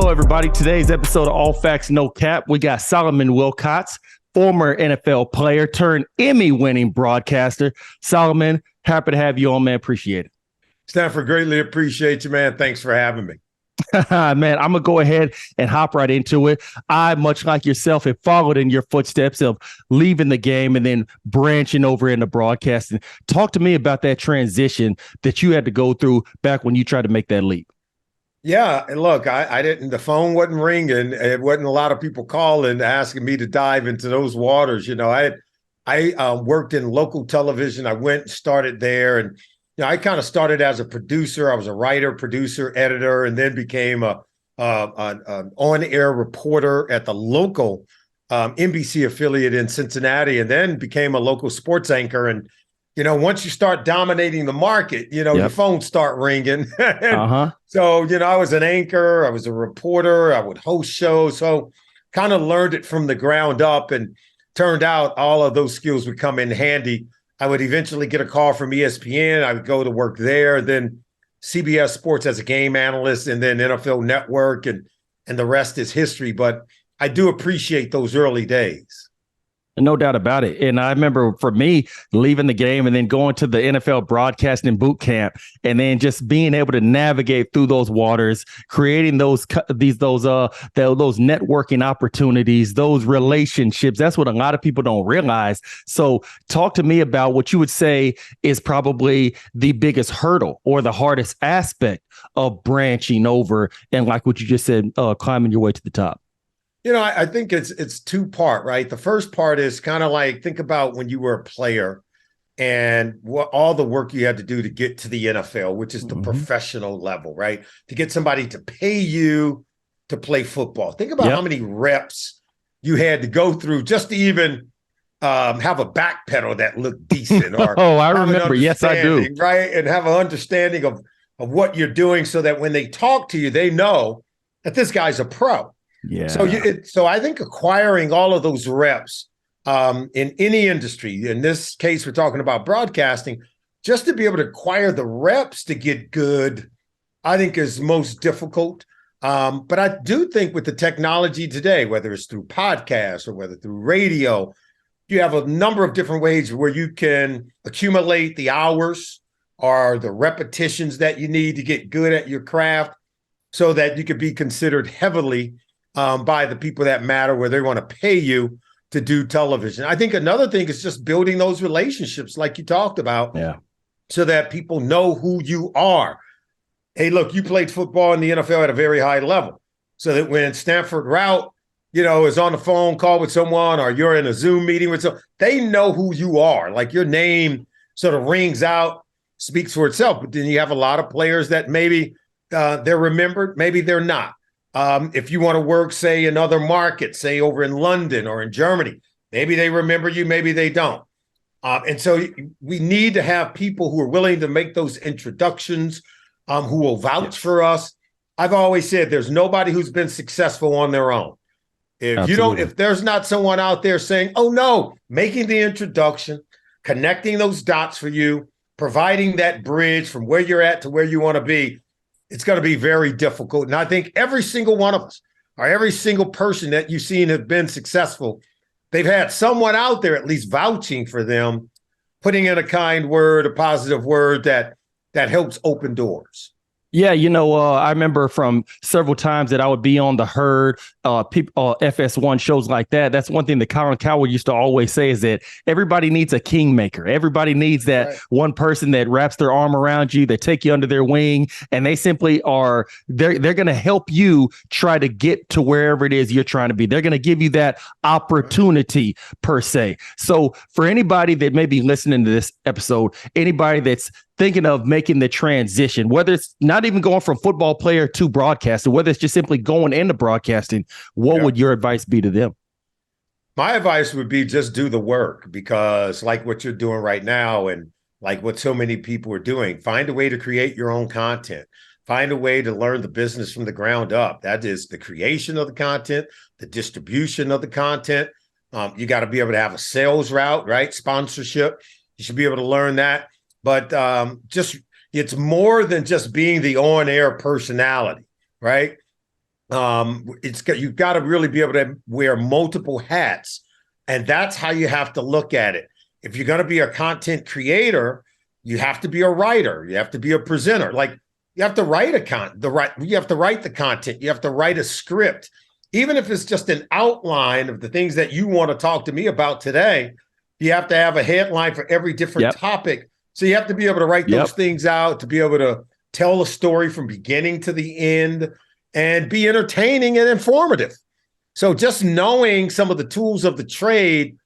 Hello, everybody. Today's episode of All Facts, No Cap. We got Solomon Wilcots, former NFL player turned Emmy winning broadcaster. Solomon, happy to have you on, man. Appreciate it. Stanford, greatly appreciate you, man. Thanks for having me. Man, I'm going to go ahead and hop right into it. I, much like yourself, have followed in your footsteps of leaving the game and then branching over into broadcasting. Talk to me about that transition that you had to go through back when you tried to make that leap. Yeah, and look, I didn't, the phone wasn't ringing. It wasn't a lot of people calling asking me to dive into those waters. You know, I worked in local television. I went and started there, and I kind of started as a producer. I was a writer, producer, editor, and then became an on-air reporter at the local NBC affiliate in Cincinnati, and then became a local sports anchor. And once you start dominating the market, your phones start ringing. So, I was an anchor, I was a reporter, I would host shows. So kind of learned it from the ground up, and turned out all of those skills would come in handy. I would eventually get a call from ESPN. I would go to work there, then CBS Sports as a game analyst, and then NFL Network, and the rest is history. But I do appreciate those early days. No doubt about it. And I remember for me leaving the game and then going to the NFL broadcasting boot camp, and then just being able to navigate through those waters, creating those networking opportunities, those relationships. That's what a lot of people don't realize. So talk to me about what you would say is probably the biggest hurdle or the hardest aspect of branching over, and like what you just said, climbing your way to the top. I think it's two-part, right? The first part is kind of like, think about when you were a player and all the work you had to do to get to the NFL, which is the professional level, right? To get somebody to pay you to play football. Think about how many reps you had to go through just to even have a back pedal that looked decent. Or I remember. Yes, I do. Right? And have an understanding of what you're doing, so that when they talk to you, they know that this guy's a pro. Yeah. So I think acquiring all of those reps in any industry, in this case, we're talking about broadcasting, just to be able to acquire the reps to get good, I think is most difficult. But I do think with the technology today, whether it's through podcasts or whether through radio, you have a number of different ways where you can accumulate the hours or the repetitions that you need to get good at your craft, so that you could be considered heavily by the people that matter, where they want to pay you to do television. I think another thing is just building those relationships like you talked about, so that people know who you are. Hey, look, you played football in the NFL at a very high level, so that when Stanford Route, is on the phone call with someone, or you're in a Zoom meeting with someone, they know who you are. Like, your name sort of rings out, speaks for itself. But then you have a lot of players that maybe they're remembered, maybe they're not. If you want to work, say, in other markets, say over in London or in Germany, maybe they remember you, maybe they don't. And so we need to have people who are willing to make those introductions, who will vouch for us. I've always said there's nobody who's been successful on their own. If there's not someone out there saying, oh no, making the introduction, connecting those dots for you, providing that bridge from where you're at to where you want to be, it's going to be very difficult. And I think every single one of us, or every single person that you've seen have been successful, they've had someone out there at least vouching for them, putting in a kind word, a positive word that helps open doors. Yeah, I remember from several times that I would be on the Herd, FS1 shows like that. That's one thing that Colin Cowherd used to always say, is that everybody needs a kingmaker. Everybody needs that one person that wraps their arm around you, that take you under their wing, and they simply are, they're going to help you try to get to wherever it is you're trying to be. They're going to give you that opportunity per se. So for anybody that may be listening to this episode, anybody that's thinking of making the transition, whether it's not even going from football player to broadcaster, whether it's just simply going into broadcasting, what would your advice be to them? My advice would be just do the work, because like what you're doing right now, and like what so many people are doing, find a way to create your own content. Find a way to learn the business from the ground up. That is the creation of the content, the distribution of the content. You got to be able to have a sales route, right? Sponsorship. You should be able to learn that. But it's more than just being the on-air personality, right? You've got to really be able to wear multiple hats, and that's how you have to look at it. If you're going to be a content creator, you have to be a writer. You have to be a presenter. Like you have to write you have to write the content. You have to write a script, even if it's just an outline of the things that you want to talk to me about today. You have to have a headline for every different topic. So you have to be able to write those things out, to be able to tell a story from beginning to the end and be entertaining and informative. So just knowing some of the tools of the trade,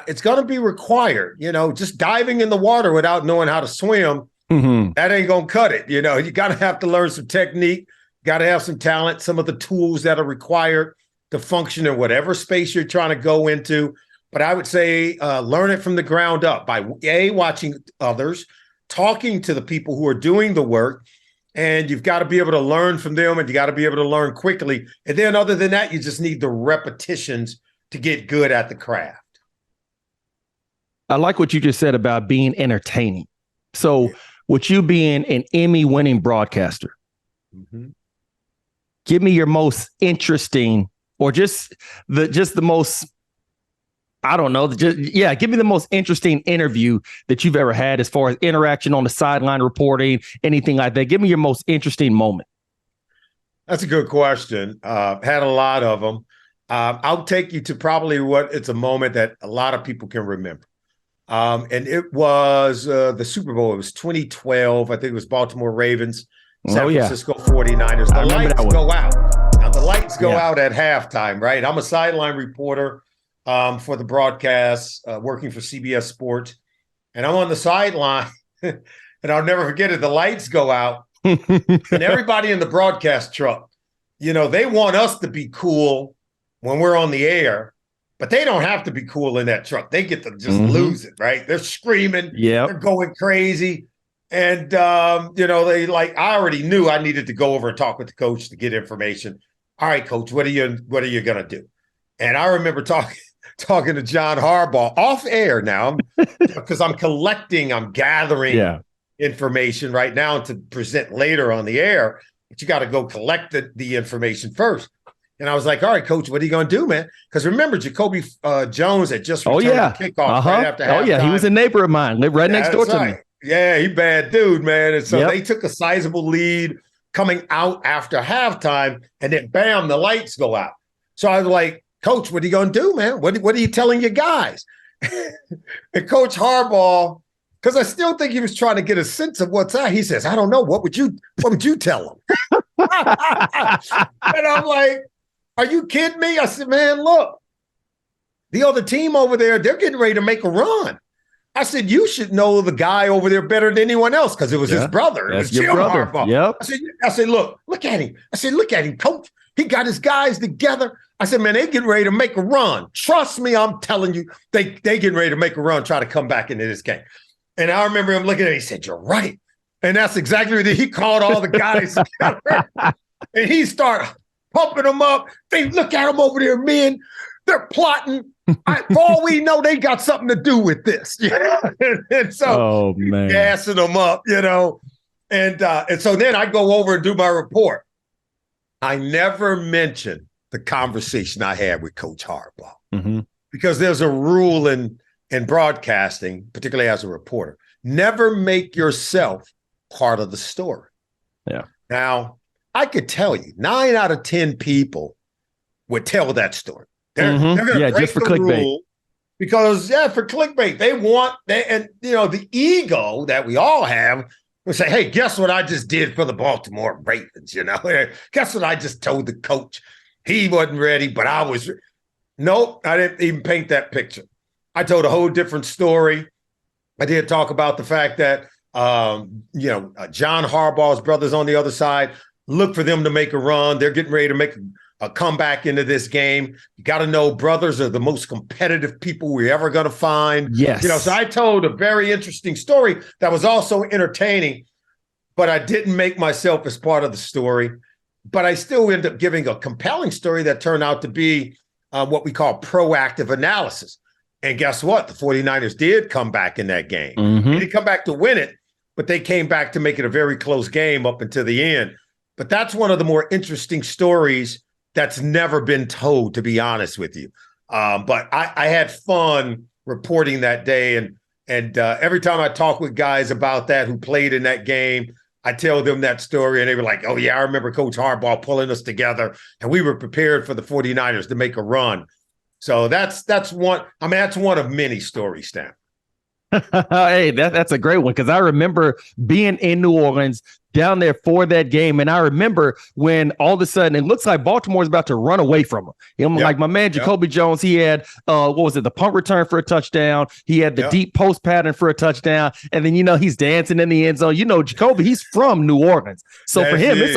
it's going to be required. Just diving in the water without knowing how to swim, that ain't going to cut it. You got to have to learn some technique, got to have some talent, some of the tools that are required to function in whatever space you're trying to go into. But I would say learn it from the ground up by watching others, talking to the people who are doing the work, and you've got to be able to learn from them, and you got to be able to learn quickly. And then other than that, you just need the repetitions to get good at the craft. I like what you just said about being entertaining. So with you being an Emmy winning broadcaster, give me your most interesting, or just the most, I don't know. Give me the most interesting interview that you've ever had as far as interaction on the sideline, reporting, anything like that. Give me your most interesting moment. That's a good question. Had a lot of them. I'll take you to probably it's a moment that a lot of people can remember. And it was the Super Bowl. It was 2012. I think it was Baltimore Ravens, San Francisco 49ers. The lights go out. Now, the lights go out at halftime, right? I'm a sideline reporter for the broadcast, working for CBS Sports. And I'm on the sideline, and I'll never forget it. The lights go out, and everybody in the broadcast truck, they want us to be cool when we're on the air, but they don't have to be cool in that truck. They get to just lose it, right? They're screaming. They're going crazy. And, I already knew I needed to go over and talk with the coach to get information. All right, coach, what are you going to do? And I remember talking to John Harbaugh off air now, because I'm gathering information right now to present later on the air, but you got to go collect the information first. And I was like, all right, coach, what are you going to do, man? Because remember, Jacoby Jones had just returned the kickoff right after halftime. He was a neighbor of mine, lived right next door to me. Yeah, he bad dude, man. And so they took a sizable lead coming out after halftime, and then bam, the lights go out. So I was like, coach, what are you going to do, man? What are you telling your guys? And Coach Harbaugh, because I still think he was trying to get a sense of what's that. He says, I don't know. What would you tell them? And I'm like, are you kidding me? I said, man, look, the other team over there, they're getting ready to make a run. I said, you should know the guy over there better than anyone else, because it was his brother. It was Jim Harbaugh. Yep. I said, look at him. I said, look at him, coach. He got his guys together. I said, man, they getting ready to make a run. Trust me, I'm telling you, they getting ready to make a run, try to come back into this game. And I remember him looking at it. He said, you're right. And that's exactly what he called all the guys together. And he started pumping them up. They look at them over there, men. They're plotting. For all we know, they got something to do with this. And so gassing them up, And so then I go over and do my report. I never mentioned the conversation I had with Coach Harbaugh, because there's a rule in broadcasting, particularly as a reporter, never make yourself part of the story. Yeah. Now, I could tell you 9 out of 10 people would tell that story. They're going to break the rule because, for clickbait, the ego that we all have will say, hey, guess what I just did for the Baltimore Ravens, Guess what I just told the coach? He wasn't ready, but I was. Nope, I didn't even paint that picture. I told a whole different story. I did talk about the fact that, John Harbaugh's brothers on the other side, look for them to make a run. They're getting ready to make a comeback into this game. You got to know brothers are the most competitive people we're ever going to find. Yes. So I told a very interesting story that was also entertaining, but I didn't make myself as part of the story. But I still ended up giving a compelling story that turned out to be what we call proactive analysis. And guess what? The 49ers did come back in that game. They didn't come back to win it, but they came back to make it a very close game up until the end. But that's one of the more interesting stories that's never been told, to be honest with you. But I had fun reporting that day. And every time I talk with guys about that who played in that game, I tell them that story and they were like, oh, yeah, I remember Coach Harbaugh pulling us together and we were prepared for the 49ers to make a run. So that's one. I mean, that's one of many stories, Stan. Hey, that's a great one because I remember being in New Orleans down there for that game. And I remember when all of a sudden it looks like Baltimore's about to run away from him. Like my man, Jacoby Jones, he had, the punt return for a touchdown. He had the deep post pattern for a touchdown. And then, he's dancing in the end zone. Jacoby, he's from New Orleans. So for him, it's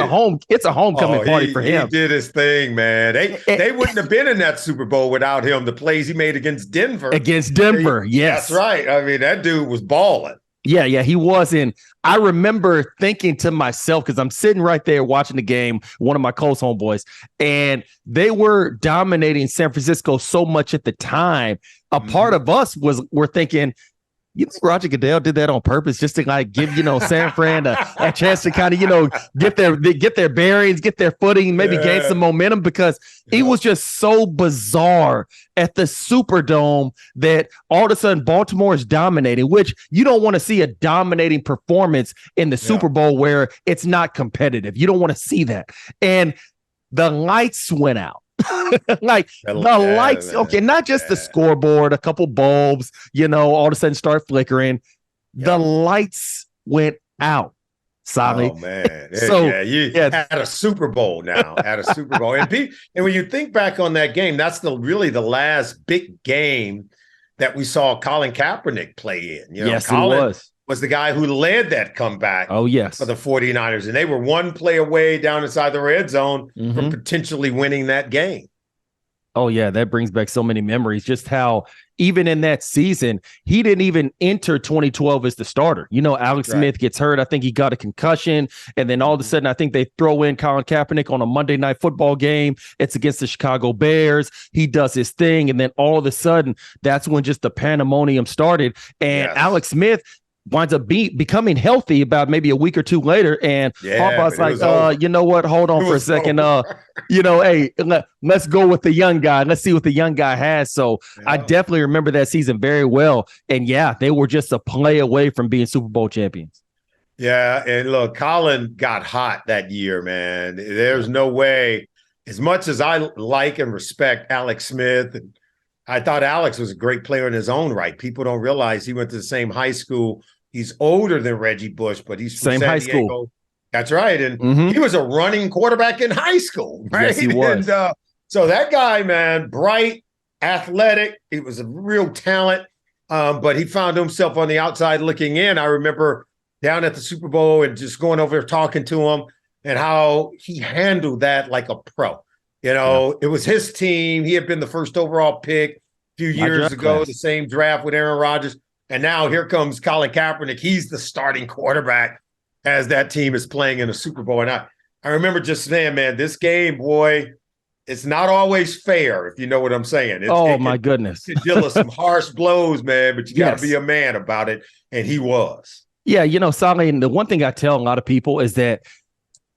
a homecoming party for him. He did his thing, man. They wouldn't have been in that Super Bowl without him. The plays he made against Denver. Yes. That's right. I mean, that dude was balling. Yeah, he was. And I remember thinking to myself, because I'm sitting right there watching the game, one of my Colts homeboys, and they were dominating San Francisco so much at the time. A part of us were thinking, Roger Goodell did that on purpose just to give, San Fran a chance to kind of, get their bearings, get their footing, maybe gain some momentum because it was just so bizarre at the Superdome that all of a sudden Baltimore is dominating, which you don't want to see a dominating performance in the Super Bowl where it's not competitive. You don't want to see that. And the lights went out. Lights, not just the scoreboard, a couple bulbs, all of a sudden start flickering. The lights went out. Solid. Oh man! You had a Super Bowl now. At a Super Bowl, and when you think back on that game, that's really the last big game that we saw Colin Kaepernick play in. Yes, Colin was the guy who led that comeback. Oh yes, for the 49ers, and they were one play away down inside the red zone from potentially winning that game. Oh yeah, that brings back so many memories. Just how even in that season, he didn't even enter 2012 as the starter. Alex Smith gets hurt. I think he got a concussion. And then all of a sudden, I think they throw in Colin Kaepernick on a Monday Night Football game. It's against the Chicago Bears. He does his thing. And then all of a sudden, that's when just the pandemonium started. And Alex Smith winds up becoming healthy about maybe a week or two later. And Harbaugh's like, you know what? Hold on for a second. Hey, let's go with the young guy. Let's see what the young guy has. So I definitely remember that season very well. And they were just a play away from being Super Bowl champions. Yeah. And look, Colin got hot that year, man. There's no way, as much as I like and respect Alex Smith, and I thought Alex was a great player in his own right. People don't realize he went to the same high school. He's older than Reggie Bush, but he's from same San high Diego. school. That's right. And he was a running quarterback in high school, right? Yes, he was. And, so that guy, man, bright, athletic. He was a real talent, but he found himself on the outside looking in. I remember down at the Super Bowl and just going over there talking to him and how he handled that like a pro. It was his team. He had been the first overall pick a few years ago, the same draft with Aaron Rodgers. And now here comes Colin Kaepernick. He's the starting quarterback as that team is playing in a Super Bowl. And I remember just saying, man, this game, boy, it's not always fair, if you know what I'm saying. My goodness. It can deal with some harsh blows, man, but you got to be a man about it. And he was. Yeah, Sally, and the one thing I tell a lot of people is that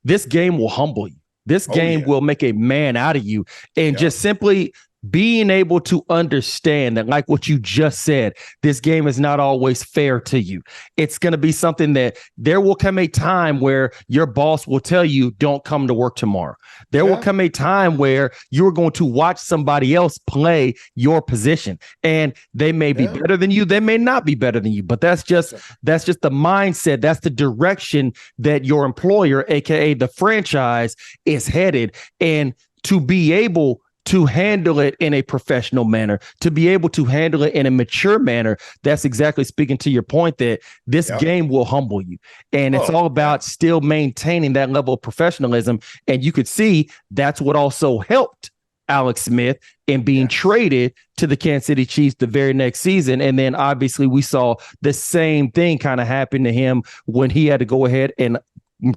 this game will humble you. This game will make a man out of you. And just simply being able to understand that, like what you just said, this game is not always fair to you. It's going to be something that there will come a time where your boss will tell you, don't come to work tomorrow. There will come a time where you're going to watch somebody else play your position, and they may be better than you. They may not be better than you, but that's just the mindset. That's the direction that your employer, AKA the franchise, is headed. And to be able to handle it in a professional manner, to be able to handle it in a mature manner, that's exactly speaking to your point that this game will humble you. And it's all about still maintaining that level of professionalism. And you could see that's what also helped Alex Smith in being traded to the Kansas City Chiefs the very next season. And then obviously we saw the same thing kind of happen to him when he had to go ahead and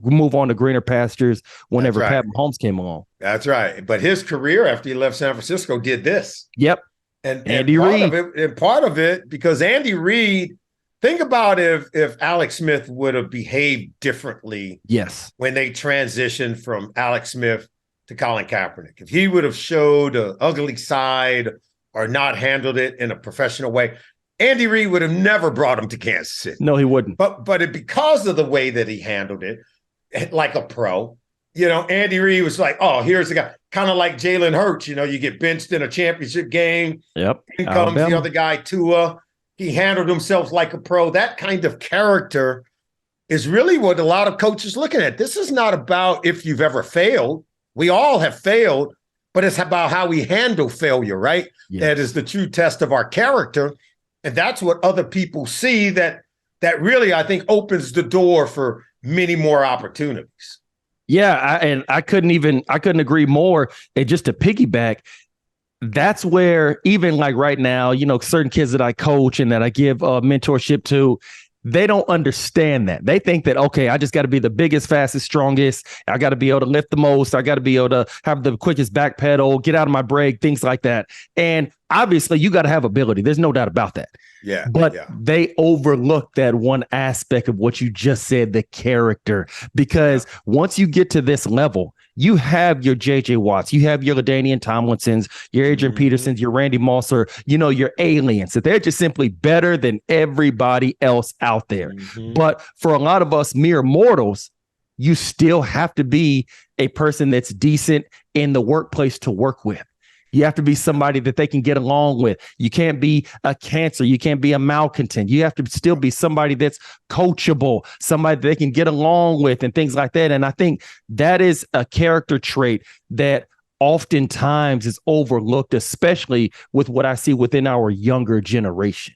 move on to greener pastures whenever Pat Mahomes came along. That's right. But his career after he left San Francisco did this. Yep. And Andy Reid. Part of it, because Andy Reid Think about if Alex Smith would have behaved differently. Yes. When they transitioned from Alex Smith to Colin Kaepernick. If he would have showed an ugly side or not handled it in a professional way, Andy Reid would have never brought him to Kansas City. No, he wouldn't. But because of the way that he handled it, like a pro, Andy Reid was like, oh, here's the guy. Kind of like Jalen Hurts, you get benched in a championship game. Yep. In comes the other guy, Tua. He handled himself like a pro. That kind of character is really what a lot of coaches looking at. This is not about if you've ever failed. We all have failed, but it's about how we handle failure, right? Yes. That is the true test of our character. And that's what other people see that really, I think, opens the door for many more opportunities. Yeah, I couldn't agree more. And just to piggyback, that's where even like right now, certain kids that I coach and that I give mentorship to, they don't understand that. They think that, okay, I just got to be the biggest, fastest, strongest. I got to be able to lift the most. I got to be able to have the quickest back pedal, get out of my brake, things like that. And obviously you got to have ability. There's no doubt about that. Yeah. But they overlook that one aspect of what you just said, the character, because once you get to this level, you have your JJ Watts, you have your LaDainian Tomlinsons, your Adrian Petersons, your Randy Mosser, your aliens, that they're just simply better than everybody else out there. But for a lot of us mere mortals, you still have to be a person that's decent in the workplace to work with. You have to be somebody that they can get along with. You can't be a cancer. You can't be a malcontent. You have to still be somebody that's coachable, somebody that they can get along with and things like that. And I think that is a character trait that oftentimes is overlooked, especially with what I see within our younger generation.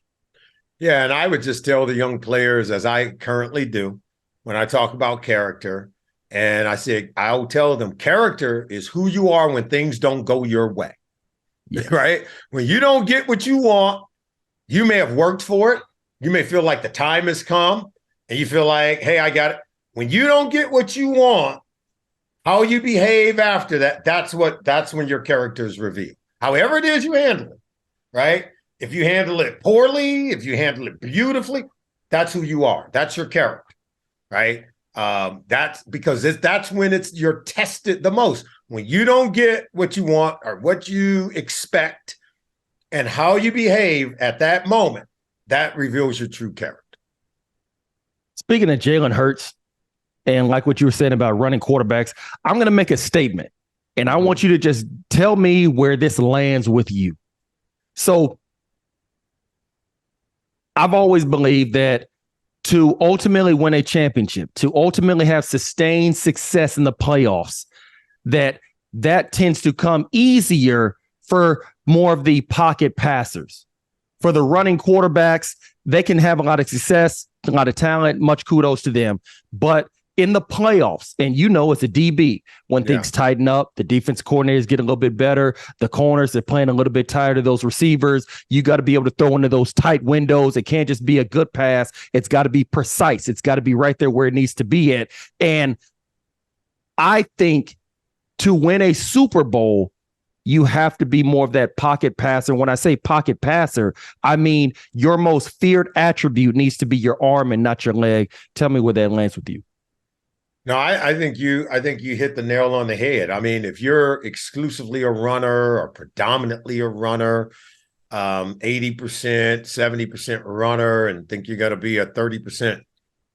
Yeah, and I would just tell the young players, as I currently do, when I talk about character, and I say, I'll tell them character is who you are when things don't go your way. Yes. Right? When you don't get what you want, you may have worked for it. You may feel like the time has come and you feel like, hey, I got it. When you don't get what you want, how you behave after that, that's when your character is revealed. However it is you handle it, right? If you handle it poorly, if you handle it beautifully, that's who you are. That's your character, right? That's because that's when you're tested the most. When you don't get what you want or what you expect and how you behave at that moment, that reveals your true character. Speaking of Jalen Hurts and like what you were saying about running quarterbacks, I'm going to make a statement and I want you to just tell me where this lands with you. So I've always believed that to ultimately win a championship, to ultimately have sustained success in the playoffs, that tends to come easier for more of the pocket passers. For the running quarterbacks, they can have a lot of success, a lot of talent, much kudos to them. But in the playoffs, and it's a DB, when things tighten up, the defense coordinators get a little bit better, the corners are playing a little bit tired of those receivers. You got to be able to throw into those tight windows. It can't just be a good pass. It's got to be precise. It's got to be right there where it needs to be at. And I think to win a Super Bowl, you have to be more of that pocket passer. When I say pocket passer, I mean your most feared attribute needs to be your arm and not your leg. Tell me where that lands with you. No, I think you hit the nail on the head. I mean, if you're exclusively a runner or predominantly a runner, 80%, 70% runner, and think you got to be a 30%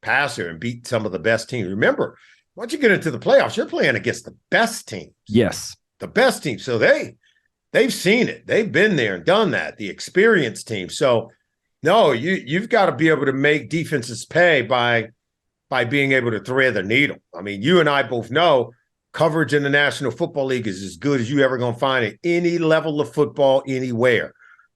passer and beat some of the best teams. Remember, once you get into the playoffs, you're playing against the best teams. Yes. The best team. So they've seen it. They've been there and done that, the experienced team. So no, you've got to be able to make defenses pay by being able to thread the needle. I mean, you and I both know coverage in the National Football League is as good as you ever going to find at any level of football anywhere.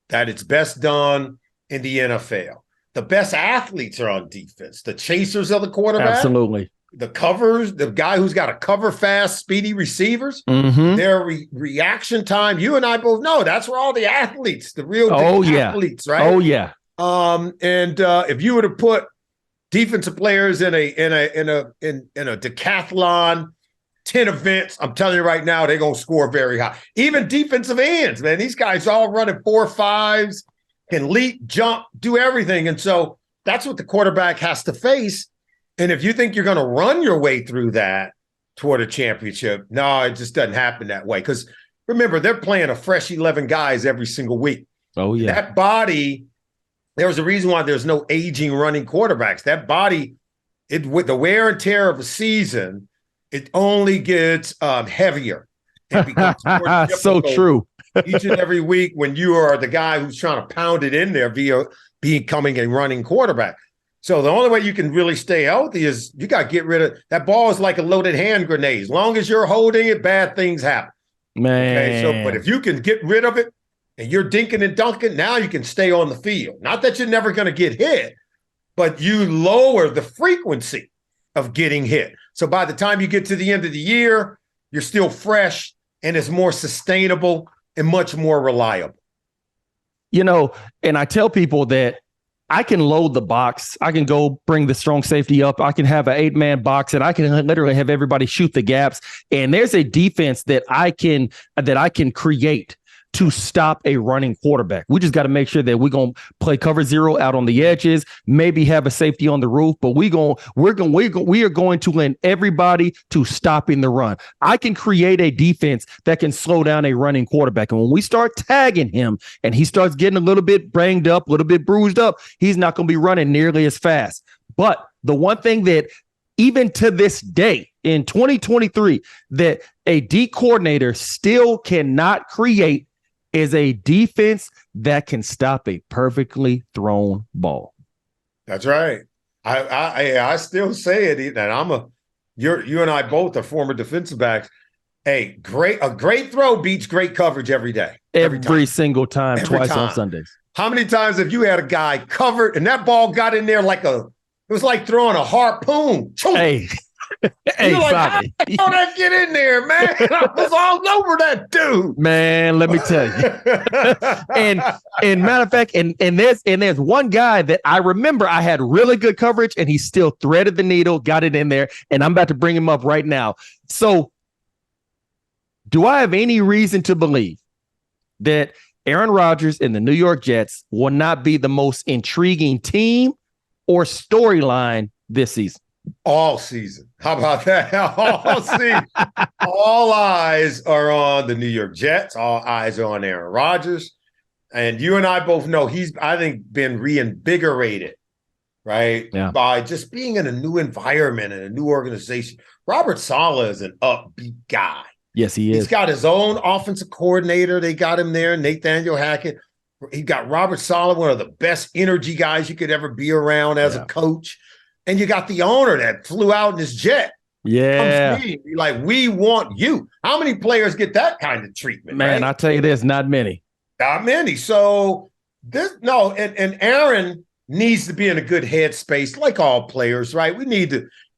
That it's best done in the NFL. The best athletes are on defense. The chasers of the quarterback. Absolutely. The covers, the guy who's got to cover fast, speedy receivers, their reaction time. You and I both know that's where all the athletes, the real athletes, right? Oh yeah. And if you were to put defensive players in a decathlon, 10 events, I'm telling you right now, they're gonna score very high. Even defensive ends, man, these guys all running 4.5s, can leap, jump, do everything, and so that's what the quarterback has to face. And if you think you're going to run your way through that toward a championship, no, it just doesn't happen that way. Because remember, they're playing a fresh 11 guys every single week. Oh, yeah. And that body, there's a reason why there's no aging running quarterbacks. That body, with the wear and tear of a season, it only gets heavier. It becomes more so true. each and every week when you are the guy who's trying to pound it in there via becoming a running quarterback. So the only way you can really stay healthy is you got to get rid of that ball. Is like a loaded hand grenade. As long as you're holding it, bad things happen. Man. Okay, so but if you can get rid of it and you're dinking and dunking, now you can stay on the field. Not that you're never going to get hit, but you lower the frequency of getting hit. So by the time you get to the end of the year, you're still fresh and it's more sustainable and much more reliable. You know, and I tell people that I can load the box. I can go bring the strong safety up. I can have an 8-man box and I can literally have everybody shoot the gaps. And there's a defense that I can create to stop a running quarterback. We just got to make sure that we're going to play cover zero out on the edges, maybe have a safety on the roof, but we are going to lend everybody to stopping the run. I can create a defense that can slow down a running quarterback. And when we start tagging him and he starts getting a little bit banged up, a little bit bruised up, he's not going to be running nearly as fast. But the one thing that even to this day in 2023 that a D coordinator still cannot create is a defense that can stop a perfectly thrown ball. That's right. I still say it, and you and I both are former defensive backs. A great throw beats great coverage every day. Every single time, twice on Sundays. How many times have you had a guy covered and that ball got in there it was like throwing a harpoon? Hey. Hey, you're like, how did that get in there, man? I was all over that dude. Man, let me tell you. and matter of fact, and there's one guy that I remember I had really good coverage and he still threaded the needle, got it in there, and I'm about to bring him up right now. So do I have any reason to believe that Aaron Rodgers and the New York Jets will not be the most intriguing team or storyline this season? All season. How about that? All season. All eyes are on the New York Jets. All eyes are on Aaron Rodgers. And you and I both know he's, I think, been reinvigorated, right? Yeah. By just being in a new environment and a new organization. Robert Saleh is an upbeat guy. Yes, he is. He's got his own offensive coordinator. They got him there, Nathaniel Hackett. He got Robert Saleh, one of the best energy guys you could ever be around as a coach. And you got the owner that flew out in his jet. Yeah. Like, we want you. How many players get that kind of treatment? Man, right? I tell you this, not many. Not many. So and Aaron needs to be in a good headspace, like all players, right?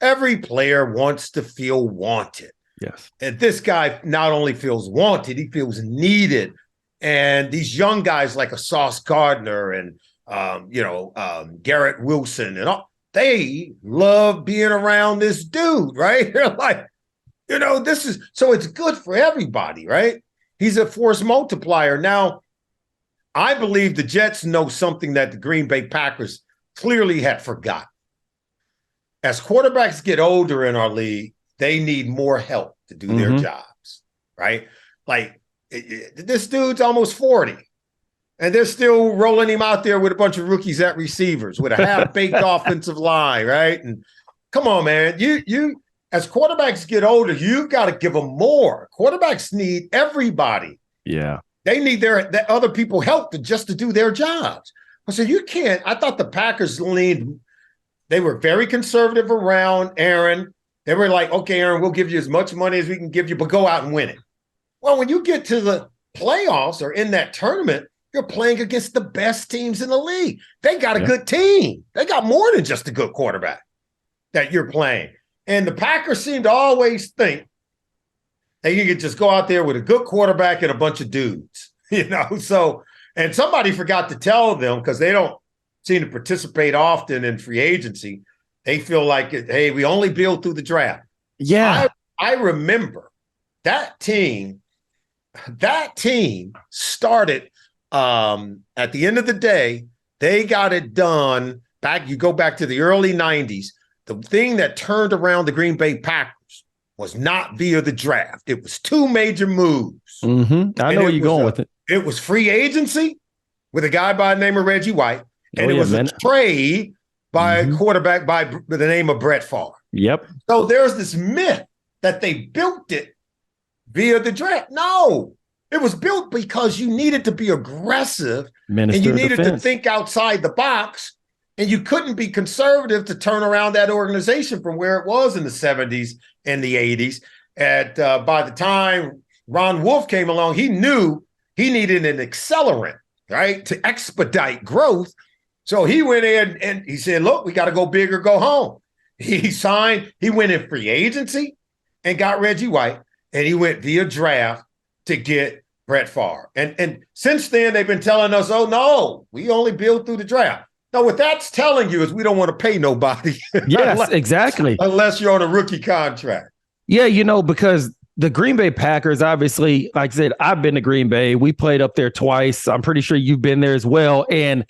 Every player wants to feel wanted. Yes. And this guy not only feels wanted, he feels needed. And these young guys like a Sauce Gardner and Garrett Wilson and all, they love being around this dude, right? They're like, so it's good for everybody, right? He's a force multiplier. Now, I believe the Jets know something that the Green Bay Packers clearly had forgotten. As quarterbacks get older in our league, they need more help to do their jobs, right? Like, this dude's almost 40. And they're still rolling him out there with a bunch of rookies at receivers with a half-baked offensive line, right? And come on, man. You as quarterbacks get older, you've got to give them more. Quarterbacks need everybody. Yeah. They need their other people help to do their jobs. So you can't. I thought the Packers they were very conservative around Aaron. They were like, okay, Aaron, we'll give you as much money as we can give you, but go out and win it. Well, when you get to the playoffs or in that tournament, you're playing against the best teams in the league. They got a good team. They got more than just a good quarterback that you're playing. And the Packers seem to always think that you could just go out there with a good quarterback and a bunch of dudes, So, and somebody forgot to tell them, because they don't seem to participate often in free agency. They feel like, hey, we only build through the draft. Yeah. I remember that team started at the end of the day, they got it done you go back to the early 90s, the thing that turned around the Green Bay Packers was not via the draft. It was two major moves. Mm-hmm. I know where you're going with it. It was free agency with a guy by the name of Reggie White, and it was a trade by a quarterback by the name of Brett Favre. Yep. So there's this myth that they built it via the draft. No, it was built because you needed to be aggressive and you needed to think outside the box, and you couldn't be conservative to turn around that organization from where it was in the 70s and the 80s. By the time Ron Wolf came along, he knew he needed an accelerant, right, to expedite growth. So he went in and he said, look, we got to go big or go home. He went in free agency and got Reggie White, and he went via draft to get Brett Favre. And since then, they've been telling us, oh, no, we only build through the draft. Now, what that's telling you is we don't want to pay nobody. Yes, exactly. Unless you're on a rookie contract. Yeah, because the Green Bay Packers, obviously, like I said, I've been to Green Bay. We played up there twice. I'm pretty sure you've been there as well. And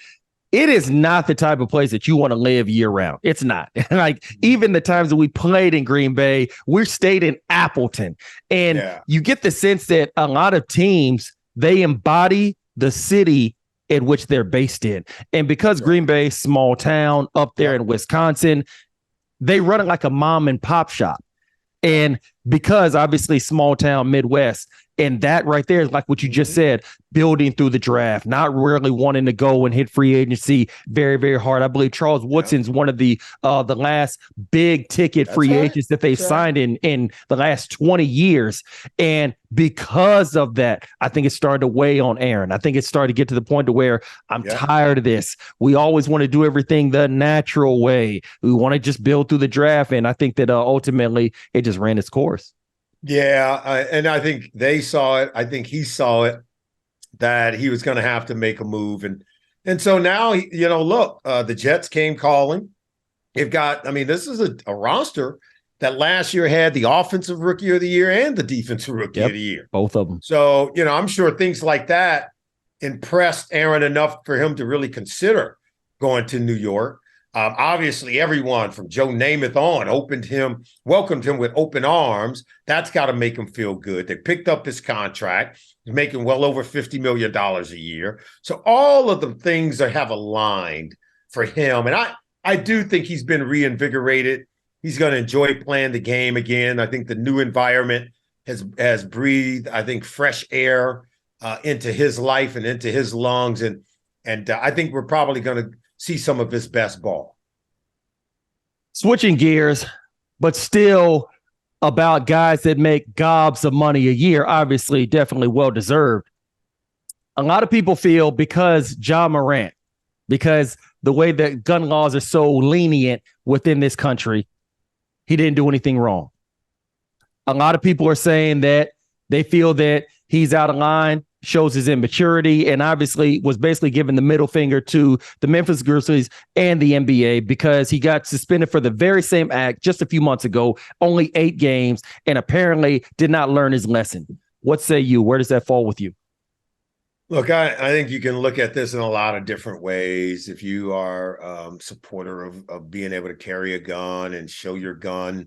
it is not the type of place that you want to live year round. It's not. Like, even the times that we played in Green Bay, we stayed in Appleton. And you get the sense that a lot of teams, they embody the city in which they're based in. And because Green Bay, small town up there in Wisconsin, they run it like a mom and pop shop. And because obviously small town Midwest, and that right there is like what you just said, building through the draft, not really wanting to go and hit free agency very, very hard. I believe Charles Woodson's one of the last big ticket free agents that they've signed in the last 20 years. And because of that, I think it started to weigh on Aaron. I think it started to get to the point to where I'm tired of this. We always want to do everything the natural way. We want to just build through the draft. And I think that ultimately it just ran its course. Yeah, and I think they saw it. I think he saw it, that he was going to have to make a move. And so now, look, the Jets came calling. They've got, this is a roster that last year had the offensive rookie of the year and the defensive rookie of the year. Both of them. So, I'm sure things like that impressed Aaron enough for him to really consider going to New York. Obviously, everyone from Joe Namath on welcomed him with open arms. That's got to make him feel good. They picked up his contract. He's making well over $50 million a year. So all of the things that have aligned for him. And I do think he's been reinvigorated. He's going to enjoy playing the game again. I think the new environment has breathed, I think, fresh air into his life and into his lungs. And I think we're probably going to see some of his best ball. Switching gears, but still about guys that make gobs of money a year, obviously, definitely well-deserved. A lot of people feel because Ja Morant, because the way that gun laws are so lenient within this country, he didn't do anything wrong. A lot of people are saying that they feel that he's out of line, shows his immaturity, and obviously was basically giving the middle finger to the Memphis Grizzlies and the NBA because he got suspended for the very same act just a few months ago, only 8 games, and apparently did not learn his lesson. What say you? Where does that fall with you? Look, I think you can look at this in a lot of different ways. If you are a supporter of being able to carry a gun and show your gun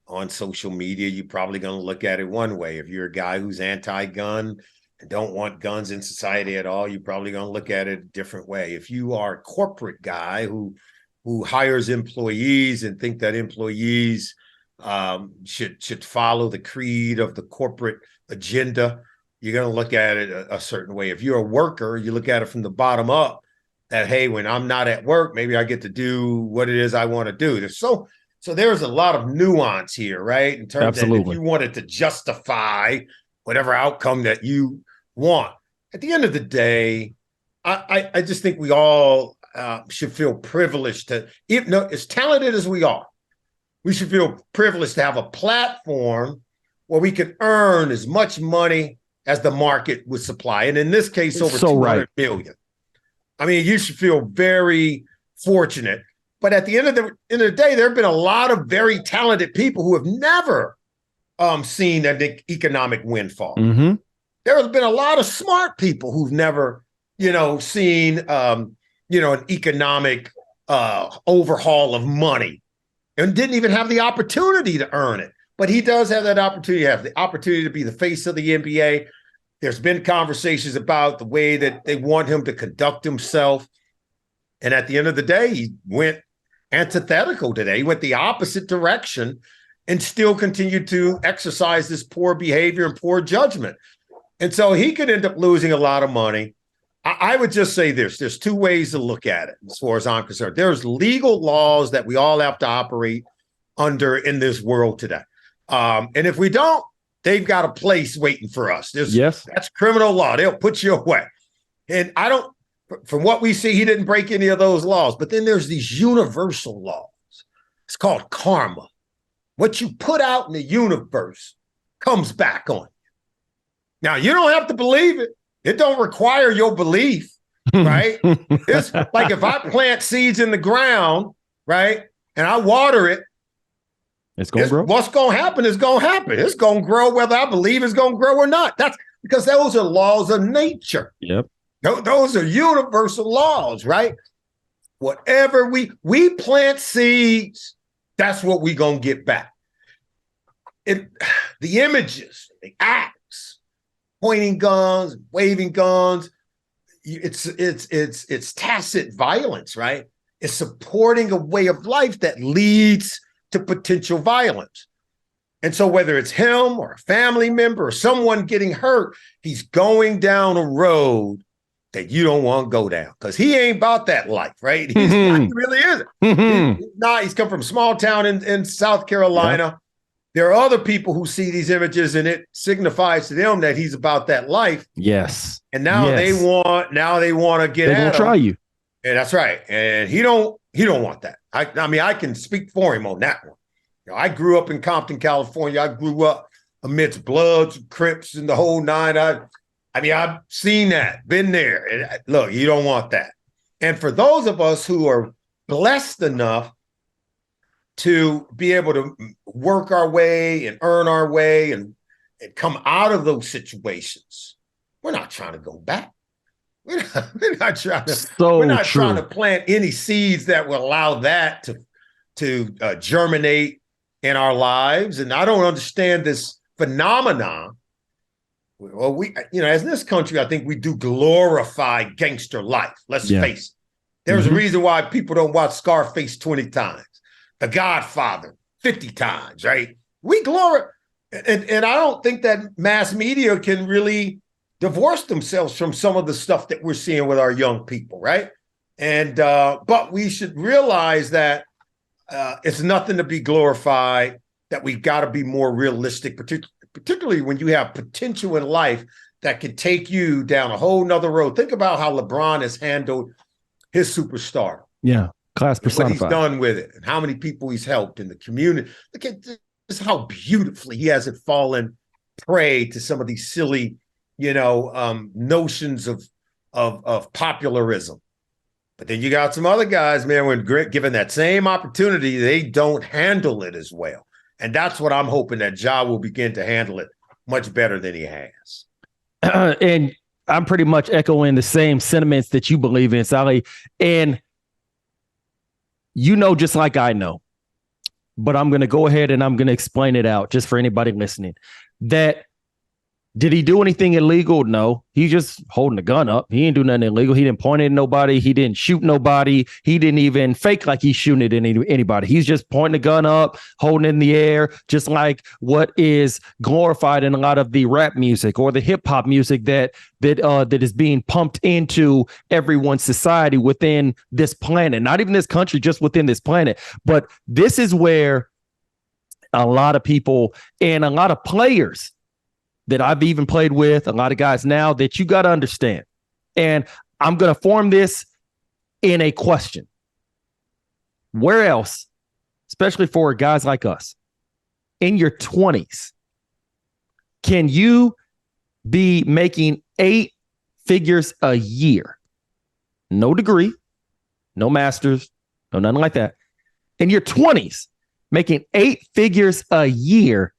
on social media, you're probably going to look at it one way. If you're a guy who's anti-gun and don't want guns in society at all, you're probably going to look at it a different way. If you are a corporate guy who hires employees and think that employees should follow the creed of the corporate agenda, you're going to look at it a certain way. If you're a worker, you look at it from the bottom up, that, hey, when I'm not at work, maybe I get to do what it is I want to do. So there's a lot of nuance here, right? In terms of if you wanted to justify whatever outcome that you want. At the end of the day, I just think we all should feel privileged to, as talented as we are, we should feel privileged to have a platform where we can earn as much money as the market would supply. And in this case, over 200 million. You should feel very fortunate. But at the end of the day, there have been a lot of very talented people who have never seen an economic windfall. Mm-hmm. There has been a lot of smart people who've never, seen, an economic overhaul of money and didn't even have the opportunity to earn it. But he does have that opportunity, to be the face of the NBA. There's been conversations about the way that they want him to conduct himself. And at the end of the day, he went antithetical today. He went the opposite direction and still continued to exercise this poor behavior and poor judgment. And so he could end up losing a lot of money. I would just say this. There's two ways to look at it as far as I'm concerned. There's legal laws that we all have to operate under in this world today. And if we don't, they've got a place waiting for us. That's criminal law. They'll put you away. And from what we see, he didn't break any of those laws. But then there's these universal laws. It's called karma. What you put out in the universe comes back on you. Now, you don't have to believe it. It don't require your belief, right? It's like if I plant seeds in the ground, right, and I water it, it's going to grow. What's going to happen is going to happen. It's going to grow whether I believe it's going to grow or not. That's because those are laws of nature. Yep. Those are universal laws, right? Whatever we plant seeds, that's what we're going to get back. The images, the acts, pointing guns, waving guns, it's tacit violence, right? It's supporting a way of life that leads to potential violence. And so whether it's him or a family member or someone getting hurt, he's going down a road that you don't want to go down because he ain't about that life, right? He really isn't. He's not. He's come from a small town in South Carolina. Yeah. There are other people who see these images and it signifies to them that he's about that life. Yes. And now they want to get at him. Try you. And that's right. And he don't want that. I mean, I can speak for him on that one. You know, I grew up in Compton, California. I grew up amidst Bloods, Crips, and the whole nine. I mean, I've seen that, been there. And look, you don't want that. And for those of us who are blessed enough to be able to work our way and earn our way and come out of those situations, we're not trying to go back. We're not trying to plant any seeds that will allow that to germinate in our lives. And I don't understand this phenomenon. Well, as in this country, I think we do glorify gangster life. Let's face it. There's a reason why people don't watch Scarface 20 times, The Godfather 50 times, right? We glorify, and I don't think that mass media can really divorce themselves from some of the stuff that we're seeing with our young people, right? And but we should realize that it's nothing to be glorified, that we've got to be more realistic, particularly when you have potential in life that could take you down a whole nother road. Think about how LeBron has handled his superstar. Yeah, class personified. What he's done with it and how many people he's helped in the community. Look at this, how beautifully he hasn't fallen prey to some of these silly, notions of popularism. But then you got some other guys, man, when given that same opportunity, they don't handle it as well. And that's what I'm hoping that Ja will begin to handle it much better than he has. And I'm pretty much echoing the same sentiments that you believe in, Sally. And just like I know, but I'm going to go ahead and I'm going to explain it out just for anybody listening. That did he do anything illegal? No. He's just holding a gun up. He didn't do nothing illegal. He didn't point it at nobody. He didn't shoot nobody. He didn't even fake like he's shooting it at anybody. He's just pointing the gun up, holding it in the air, just like what is glorified in a lot of the rap music or the hip hop music that is being pumped into everyone's society within this planet, not even this country, just within this planet. But this is where a lot of people and a lot of players that I've even played with, a lot of guys now, that you got to understand. And I'm going to form this in a question. Where else, especially for guys like us, in your 20s, can you be making 8 figures a year? No degree, no master's, no nothing like that. In your 20s, making 8 figures a year.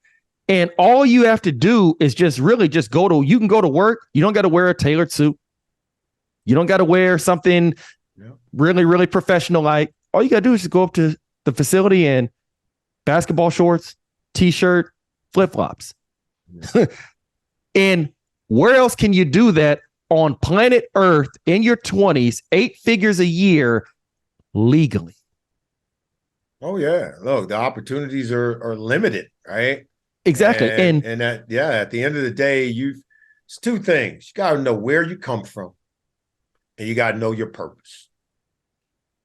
And all you have to do is you can go to work. You don't got to wear a tailored suit. You don't got to wear something really, really professional like. all you got to do is just go up to the facility in basketball shorts, t-shirt, flip-flops. And where else can you do that on planet Earth in your 20s, 8 figures a year legally? Oh, yeah. Look, the opportunities are limited, right? Exactly. And that, yeah, at the end of the day, it's two things. You got to know where you come from, and you got to know your purpose.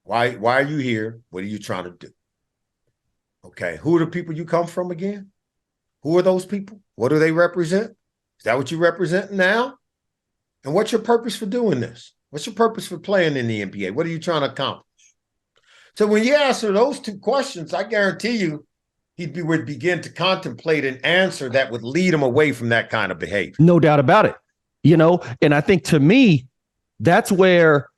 Why are you here? What are you trying to do? Okay, who are the people you come from again? Who are those people? What do they represent? Is that what you represent now? And what's your purpose for doing this? What's your purpose for playing in the NBA? What are you trying to accomplish? So when you answer those two questions, I guarantee you would begin to contemplate an answer that would lead him away from that kind of behavior. No doubt about it. And I think to me, that's where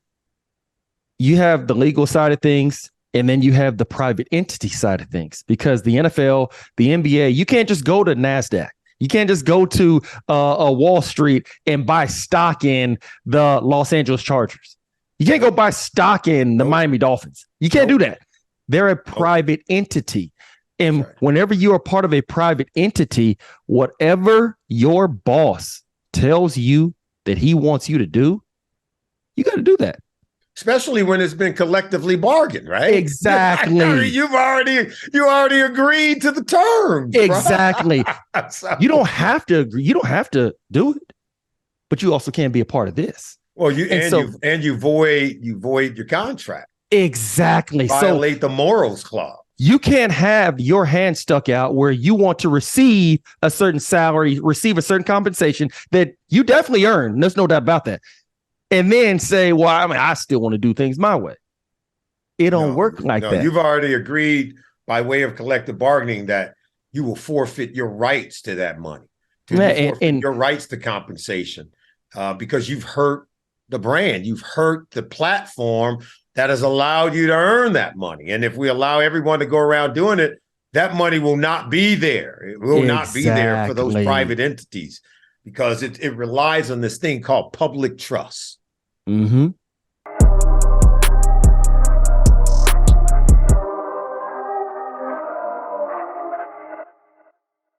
you have the legal side of things, and then you have the private entity side of things, because the NFL, the NBA, you can't just go to NASDAQ. You can't just go to a Wall Street and buy stock in the Los Angeles Chargers. You can't go buy stock in the Miami Dolphins. You can't do that. They're a private entity. And whenever you are part of a private entity, whatever your boss tells you that he wants you to do, you got to do that. Especially when it's been collectively bargained, right? Exactly. You already agreed to the terms. Exactly. You don't have to agree. You don't have to do it, but you also can't be a part of this. Well, you void your contract. Exactly. Violate the morals clause. You can't have your hand stuck out where you want to receive a certain salary, receive a certain compensation that you definitely earn. There's no doubt about that. And then say, well, I still want to do things my way. It don't work like that. You've already agreed by way of collective bargaining that you will forfeit your rights to that money, and your rights to compensation, because you've hurt the brand. You've hurt the platform that has allowed you to earn that money. And if we allow everyone to go around doing it, that money will not be there. It will not be there for those private entities, because it relies on this thing called public trust. Mm-hmm.